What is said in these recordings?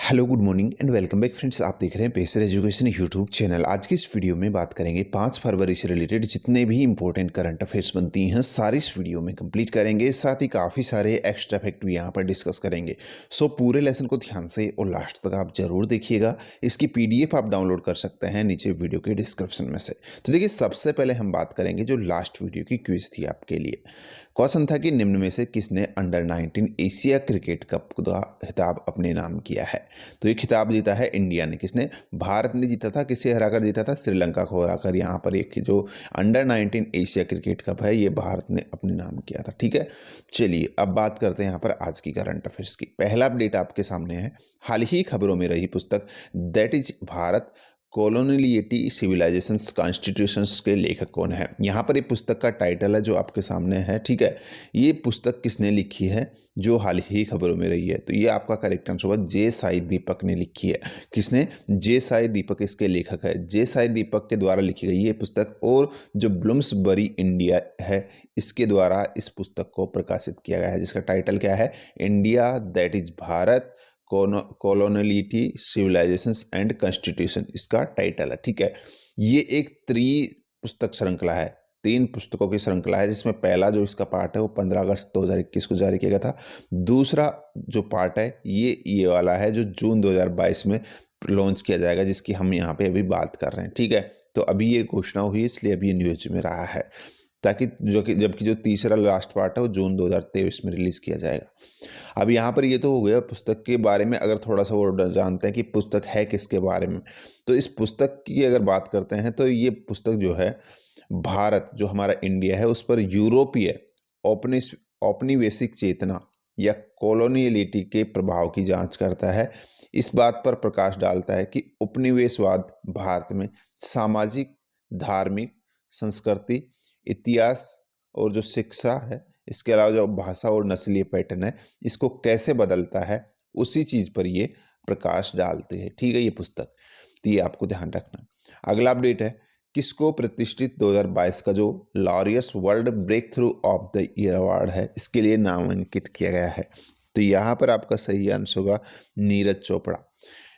Hello good morning and welcome back friends. आप देख रहे हैं पेसर एजुकेशन यूट्यूब चैनल। आज की इस वीडियो में बात करेंगे 5 फरवरी से रिलेटेड जितने भी इंपॉर्टेंट करंट अफेयर्स बनती हैं सारी इस वीडियो में कंप्लीट करेंगे। साथ ही काफ़ी सारे एक्स्ट्रा फैक्ट भी यहाँ पर डिस्कस करेंगे। सो पूरे लेसन को ध्यान से और लास्ट तक आप जरूर देखिएगा। इसकी PDF आप डाउनलोड कर सकते हैं नीचे वीडियो के डिस्क्रिप्शन में से। तो देखिए, सबसे पहले हम बात करेंगे जो लास्ट वीडियो की क्विज थी आपके लिए। क्वेश्चन था कि निम्न में से किसने अंडर 19 एशिया क्रिकेट कप का खिताब अपने नाम किया है। तो ये खिताब जीता है इंडिया ने। किसने? भारत ने जीता था। किसे हराकर जीता था? श्रीलंका को हराकर। यहाँ पर एक जो अंडर 19 एशिया क्रिकेट कप है ये भारत ने अपने नाम किया था। ठीक है, चलिए अब बात करते हैं यहाँ पर आज की करंट अफेयर्स की। पहला अपडेट आपके सामने है। हाल ही खबरों में रही पुस्तक that is Bharat coloniality civilisations constitutions के लेखक कौन है। यहाँ पर ये पुस्तक का टाइटल है जो आपके सामने है। ठीक है, ये पुस्तक किसने लिखी है जो हाल ही खबरों में रही है? तो ये आपका करेक्ट आंसर होगा, जे साई दीपक ने लिखी है। किसने? जे साई दीपक इसके लेखक है। जे साई दीपक के द्वारा लिखी गई ये पुस्तक, और जो ब्लूम्सबरी इंडिया है इसके द्वारा इस पुस्तक को प्रकाशित किया गया है, जिसका टाइटल क्या है? India that is Bharat coloniality civilisations and constitution इसका टाइटल है। ठीक है, ये एक पुस्तक श्रृंखला है, 3 पुस्तकों की श्रृंखला है, जिसमें पहला जो इसका पार्ट है वो 15 अगस्त 2021 को जारी किया गया था। दूसरा जो पार्ट है ये वाला है जो जून 2022 में लॉन्च किया जाएगा, जिसकी हम यहाँ पे अभी बात कर रहे हैं। ठीक है, तो अभी ये घोषणा हुई इसलिए अभी ये न्यूज में रहा है, ताकि जबकि जो तीसरा लास्ट पार्ट है वो जून 2023 में रिलीज किया जाएगा। अब यहाँ पर ये तो हो गया पुस्तक के बारे में। अगर थोड़ा सा और जानते हैं कि पुस्तक है किसके बारे में, तो इस पुस्तक की अगर बात करते हैं तो ये पुस्तक जो है भारत जो हमारा इंडिया है उस पर यूरोपीय औपनिवेशिक चेतना या कॉलोनियलिटी के प्रभाव की जांच करता है। इस बात पर प्रकाश डालता है कि उपनिवेशवाद भारत में सामाजिक, धार्मिक, संस्कृति, इतिहास और जो शिक्षा है, इसके अलावा जो भाषा और नस्लीय पैटर्न है, इसको कैसे बदलता है, उसी चीज़ पर ये प्रकाश डालते हैं। ठीक है, ये पुस्तक, तो ये आपको ध्यान रखना। अगला अपडेट है, किसको प्रतिष्ठित 2022 का जो Laureus World Breakthrough of the Year Award है इसके लिए नामांकित किया गया है। तो यहाँ पर आपका सही आंसर होगा नीरज चोपड़ा।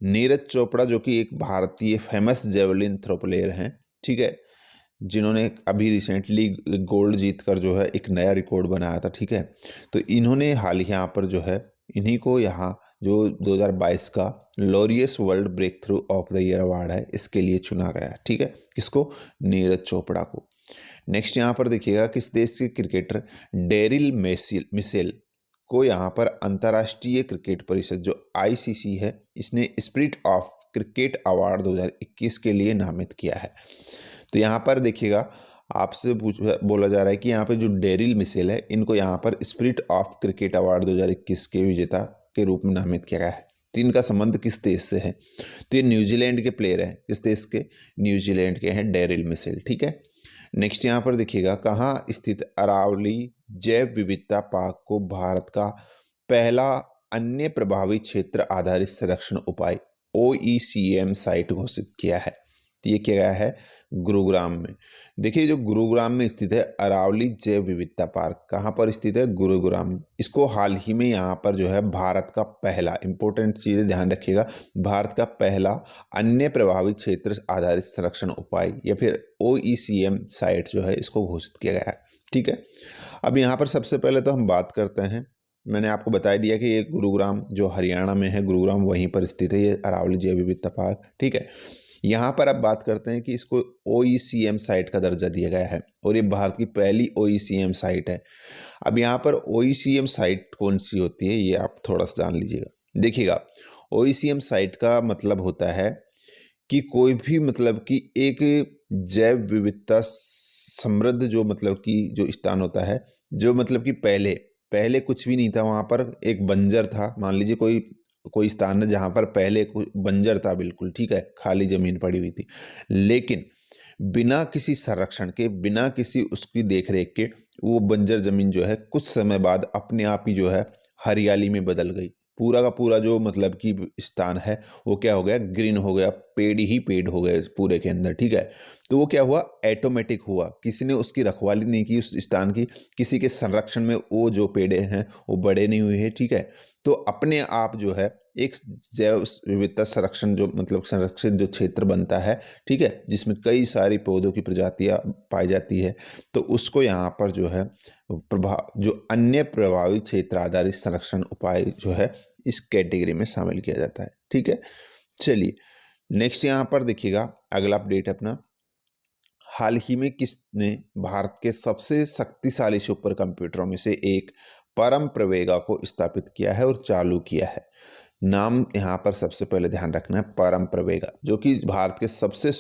नीरज चोपड़ा जो कि एक भारतीय फेमस जेवलिन थ्रो प्लेयर हैं। ठीक है, जिन्होंने अभी रिसेंटली गोल्ड जीतकर जो है एक नया रिकॉर्ड बनाया था। ठीक है, तो इन्होंने हाल ही यहाँ पर जो है इन्हीं को यहाँ जो 2022 का Laureus World Breakthrough of the Year Award है इसके लिए चुना गया है। ठीक है, किसको? नीरज चोपड़ा को। नेक्स्ट यहाँ पर देखिएगा, किस देश के क्रिकेटर डेरिल मिशेल को यहाँ पर अंतर्राष्ट्रीय क्रिकेट परिषद जो ICC है इसने स्पिरिट ऑफ क्रिकेट अवार्ड 2021 के लिए नामित किया है। तो यहाँ पर देखिएगा, आपसे बोला जा रहा है कि यहाँ पे जो डेरिल मिशेल है इनको यहाँ पर स्पिरिट ऑफ क्रिकेट अवार्ड 2021 के विजेता के रूप में नामित किया गया है। तो इनका संबंध किस देश से है? तो ये न्यूजीलैंड के प्लेयर हैं। किस देश के? न्यूजीलैंड के हैं डेरिल मिशेल। ठीक है, नेक्स्ट यहाँ पर देखिएगा, कहाँ स्थित अरावली जैव विविधता पार्क को भारत का पहला अन्य प्रभावी क्षेत्र आधारित संरक्षण उपाय OECM साइट घोषित किया है। तो ये क्या गया है? गुरुग्राम में। देखिए, जो गुरुग्राम में स्थित है अरावली जैव विविधता पार्क, कहाँ पर स्थित है? गुरुग्राम। इसको हाल ही में यहाँ पर जो है भारत का पहला, इंपॉर्टेंट चीज़ें ध्यान रखिएगा, भारत का पहला अन्य प्रभावित क्षेत्र आधारित संरक्षण उपाय या फिर OECM साइट जो है इसको घोषित किया गया है। ठीक है, अब यहाँ पर सबसे पहले तो हम बात करते हैं, मैंने आपको बता दिया कि ये गुरुग्राम जो हरियाणा में है, गुरुग्राम वहीं पर स्थित है ये अरावली जैव विविधता पार्क। ठीक है, यहाँ पर अब बात करते हैं कि इसको OECM साइट का दर्जा दिया गया है और ये भारत की पहली OECM साइट है। अब यहाँ पर OECM साइट कौन सी होती है ये आप थोड़ा सा जान लीजिएगा। देखिएगा, OECM साइट का मतलब होता है कि कोई भी मतलब कि एक जैव विविधता समृद्ध जो मतलब कि जो स्थान होता है, जो मतलब कि पहले कुछ भी नहीं था, वहाँ पर एक बंजर था। मान लीजिए कोई स्थान है जहाँ पर पहले बंजर था बिल्कुल। ठीक है, खाली जमीन पड़ी हुई थी, लेकिन बिना किसी संरक्षण के, बिना किसी उसकी देखरेख के वो बंजर जमीन जो है कुछ समय बाद अपने आप ही जो है हरियाली में बदल गई। पूरा का पूरा जो मतलब कि स्थान है वो क्या हो गया? ग्रीन हो गया, पेड़ ही पेड़ हो गए पूरे के अंदर, ठीक है। तो वो क्या हुआ, ऑटोमेटिक हुआ, किसी ने उसकी रखवाली नहीं की उस स्थान की, किसी के संरक्षण में वो जो पेड़ हैं वो बड़े नहीं हुए हैं, ठीक है। तो अपने आप जो है एक जैव विविधता संरक्षण जो मतलब संरक्षित जो क्षेत्र बनता है, ठीक है, जिसमें कई सारी पौधों की प्रजातियां पाई जाती है, तो उसको यहाँ पर जो है जो अन्य प्रभावित क्षेत्र आधारित संरक्षण उपाय जो है इस कैटेगरी में शामिल किया जाता है, ठीक है। चलिए नेक्स्ट यहाँ पर देखिएगा अगला अपडेट अपना, हाल ही में किसने भारत के सबसे शक्तिशाली सुपर कंप्यूटरों में से एक परम प्रवेगा को स्थापित किया है और चालू किया है। नाम यहाँ पर सबसे पहले ध्यान रखना है, परम प्रवेगा, जो कि भारत के सबसे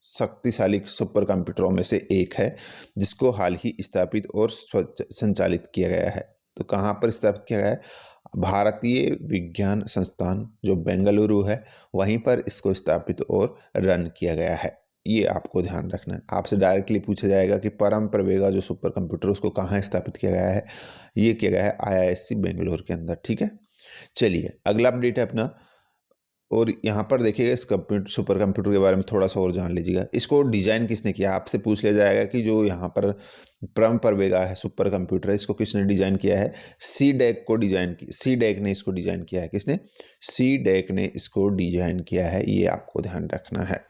शक्तिशाली सुपर कंप्यूटरों में से एक है, जिसको हाल ही स्थापित और संचालित किया गया है। तो कहाँ पर स्थापित किया गया है, भारतीय विज्ञान संस्थान जो बेंगलुरु है वहीं पर इसको स्थापित और रन किया गया है। ये आपको ध्यान रखना है, आपसे डायरेक्टली पूछा जाएगा कि परम प्रवेगा जो सुपर कंप्यूटर उसको कहाँ स्थापित किया गया है, ये किया गया है IISc बेंगलोर के अंदर, ठीक है। चलिए अगला अपडेट है अपना, और यहाँ पर देखिएगा इस सुपर कंप्यूटर के बारे में थोड़ा सा और जान लीजिएगा। इसको डिजाइन किसने किया, आपसे पूछ लिया जाएगा कि जो यहाँ पर परम प्रवेगा है सुपर कंप्यूटर है, इसको किसने डिजाइन किया है, CDEC को डिजाइन की, CDEC ने इसको डिजाइन किया है। किसने, CDEC ने इसको डिजाइन किया है, ये आपको ध्यान रखना है।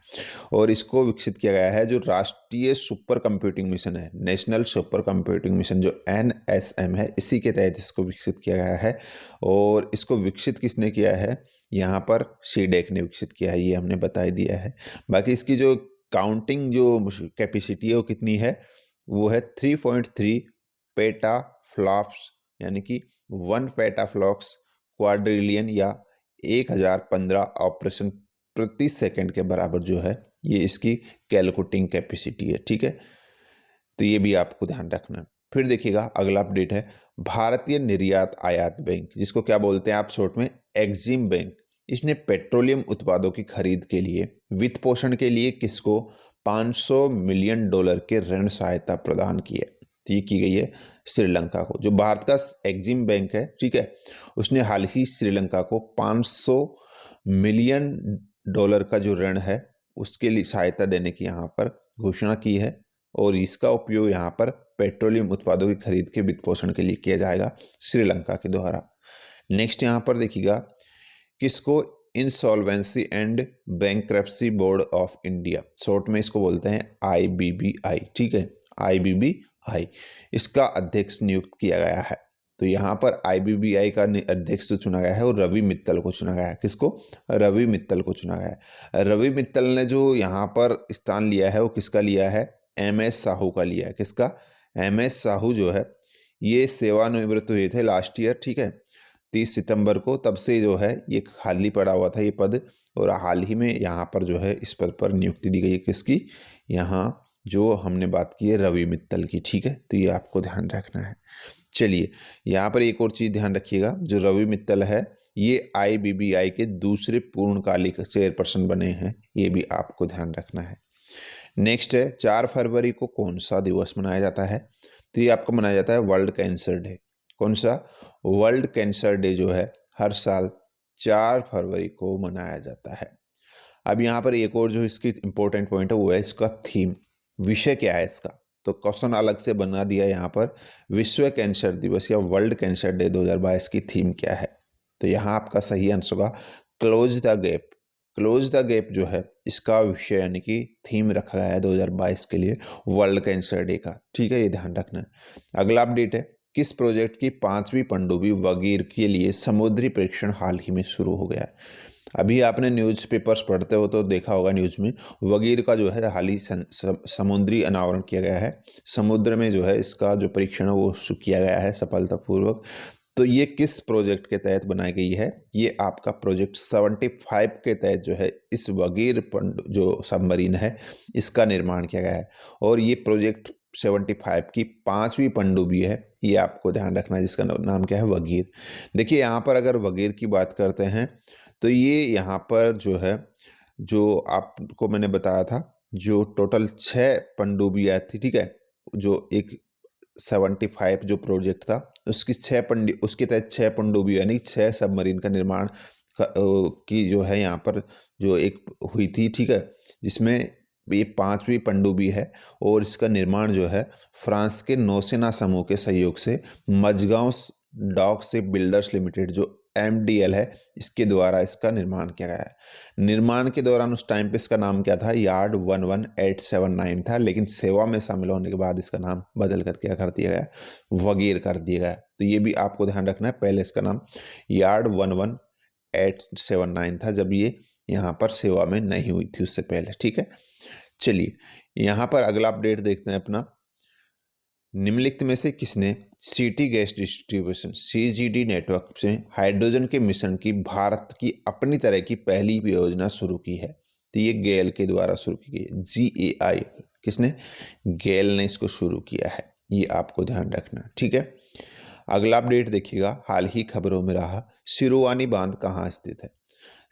और इसको विकसित किया गया है जो राष्ट्रीय सुपर कंप्यूटिंग मिशन है, नेशनल सुपर कंप्यूटिंग मिशन जो NSM है, इसी के तहत इसको विकसित किया गया है। और इसको विकसित किसने किया है, यहाँ पर CDEC ने विकसित किया है, ये हमने बता ही दिया है। बाकी इसकी जो काउंटिंग जो कैपेसिटी है वो कितनी है, वो है 3.3 पेटा फ्लॉप्स, यानी कि 1 पेटा फ्लॉप्स क्वाड्रिलियन या 1015 ऑपरेशन प्रति सेकंड के बराबर जो है ये इसकी कैलकुलेटिंग कैपेसिटी है, ठीक है। तो ये भी आपको ध्यान रखना है। फिर देखिएगा अगला अपडेट है, भारतीय निर्यात आयात बैंक, जिसको क्या बोलते हैं आप शॉर्ट में, एक्जिम बैंक, इसने पेट्रोलियम उत्पादों की खरीद के लिए वित्त पोषण के लिए किसको $500 मिलियन के ऋण सहायता प्रदान की है। तो ये की गई है श्रीलंका को, जो भारत का एक्जिम बैंक है, ठीक है, उसने हाल ही श्रीलंका को $500 मिलियन का जो ऋण है उसके लिए सहायता देने की यहाँ पर घोषणा की है। और इसका उपयोग यहाँ पर पेट्रोलियम उत्पादों की खरीद के वित्त पोषण के लिए किया जाएगा श्रीलंका के द्वारा। नेक्स्ट यहाँ पर देखिएगा किसको, insolvency and bankruptcy board of India, short में इसको बोलते हैं IBBI, ठीक है, IBBI, इसका अध्यक्ष नियुक्त किया गया है। तो यहाँ पर IBBI का अध्यक्ष जो चुना गया है वो रवि मित्तल को चुना गया है। किसको, रवि मित्तल को चुना गया है। रवि मित्तल ने जो यहाँ पर स्थान लिया है वो किसका लिया है, MS साहू का लिया है। किसका, MS साहू जो है ये सेवानिवृत्त हुए थे लास्ट ईयर, ठीक है, 30 सितंबर को, तब से जो है ये खाली पड़ा हुआ था ये पद, और हाल ही में यहाँ पर जो है इस पद पर नियुक्ति दी गई है। किसकी, यहाँ जो हमने बात की है रवि मित्तल की, ठीक है। तो ये आपको ध्यान रखना है। चलिए यहाँ पर एक और चीज़ ध्यान रखिएगा, जो रवि मित्तल है ये IBBI के दूसरे पूर्णकालिक चेयरपर्सन बने हैं, ये भी आपको ध्यान रखना है। नेक्स्ट है 4 फरवरी को कौन सा दिवस मनाया जाता है, तो ये आपको मनाया जाता है वर्ल्ड कैंसर डे। कौन सा, वर्ल्ड कैंसर डे जो है हर साल 4 फरवरी को मनाया जाता है। अब यहाँ पर एक और जो इसकी इंपॉर्टेंट पॉइंट है वो है इसका थीम, विषय क्या है इसका, तो क्वेश्चन अलग से बना दिया यहाँ पर, विश्व कैंसर दिवस या वर्ल्ड कैंसर डे 2022 की थीम क्या है। तो यहाँ आपका सही आंसर होगा close the gap. Close the gap जो है इसका विषय यानी कि थीम रखा गया है 2022 के लिए वर्ल्ड कैंसर डे का, ठीक है, ये ध्यान रखना है। अगला अपडेट है, किस प्रोजेक्ट की 5वीं पनडुब्बी वगीर के लिए समुद्री परीक्षण हाल ही में शुरू हो गया है। अभी आपने न्यूज़पेपर्स पढ़ते हो तो देखा होगा न्यूज़ में, वगीर का जो है हाल ही समुद्री अनावरण किया गया है, समुद्र में जो है इसका जो परीक्षण है वो किया गया है सफलतापूर्वक। तो ये किस प्रोजेक्ट के तहत बनाई गई है, ये आपका प्रोजेक्ट 75 के तहत जो है इस वगीर जो सबमरीन है इसका निर्माण किया गया है। और ये प्रोजेक्ट 75 की 5वीं पनडुब्बी है, ये आपको ध्यान रखना है, जिसका नाम क्या है, वगीर। देखिए यहाँ पर अगर वगीर की बात करते हैं तो ये यहाँ पर जो है, जो आपको मैंने बताया था, जो टोटल 6 पनडुब्बियाँ थी, ठीक है, जो एक 75 जो प्रोजेक्ट था उसके तहत 6 पनडुब्बी यानी 6 सबमरीन का निर्माण की जो है यहाँ पर जो एक हुई थी, ठीक है, जिसमें ये 5वीं पनडुब्बी है और इसका निर्माण जो है फ्रांस के नौसेना समूह के सहयोग से Mazagon Dock Shipbuilders Limited जो MDL है, इसके द्वारा इसका निर्माण किया गया है। निर्माण के दौरान उस टाइम पे इसका नाम क्या था, यार्ड 11879 था, लेकिन सेवा में शामिल होने के बाद इसका नाम बदल कर क्या कर दिया गया, वगैर कर दिया गया। तो ये भी आपको ध्यान रखना है, पहले इसका नाम यार्ड 11879 था जब ये यहाँ पर सेवा में नहीं हुई थी उससे पहले, ठीक है। चलिए यहाँ पर अगला अपडेट देखते हैं अपना। निम्नलिखित में से किसने city gas distribution CGD network से हाइड्रोजन के मिश्रण की भारत की अपनी तरह की पहली योजना शुरू की है? तो ये गेल के द्वारा शुरू की गई, GAI, किसने, गेल ने इसको शुरू किया है, ये आपको ध्यान रखना, ठीक है। अगला अपडेट देखिएगा, हाल ही खबरों में रहा सिरुवानी बांध कहाँ स्थित है?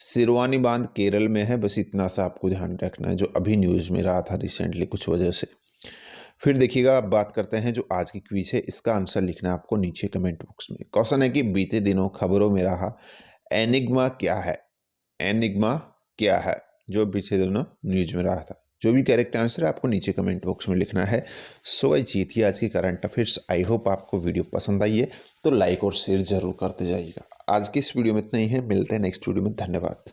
सिरुवानी बांध केरल में है, बस इतना सा आपको ध्यान रखना है, जो अभी न्यूज में रहा था रिसेंटली कुछ वजह से। फिर देखिएगा, अब बात करते हैं जो आज की क्विज है, इसका आंसर लिखना है आपको नीचे कमेंट बॉक्स में। क्वेश्चन है कि बीते दिनों खबरों में रहा एनिग्मा क्या है? एनिग्मा क्या है जो बीते दिनों न्यूज में रहा था? जो भी करेक्ट आंसर है आपको नीचे कमेंट बॉक्स में लिखना है। सो गाइस, जीत आज की करंट अफेयर्स। आई होप आपको वीडियो पसंद आई है, तो लाइक और शेयर जरूर करते जाइएगा। आज की इस वीडियो में इतना ही है, मिलते हैं नेक्स्ट वीडियो में। धन्यवाद।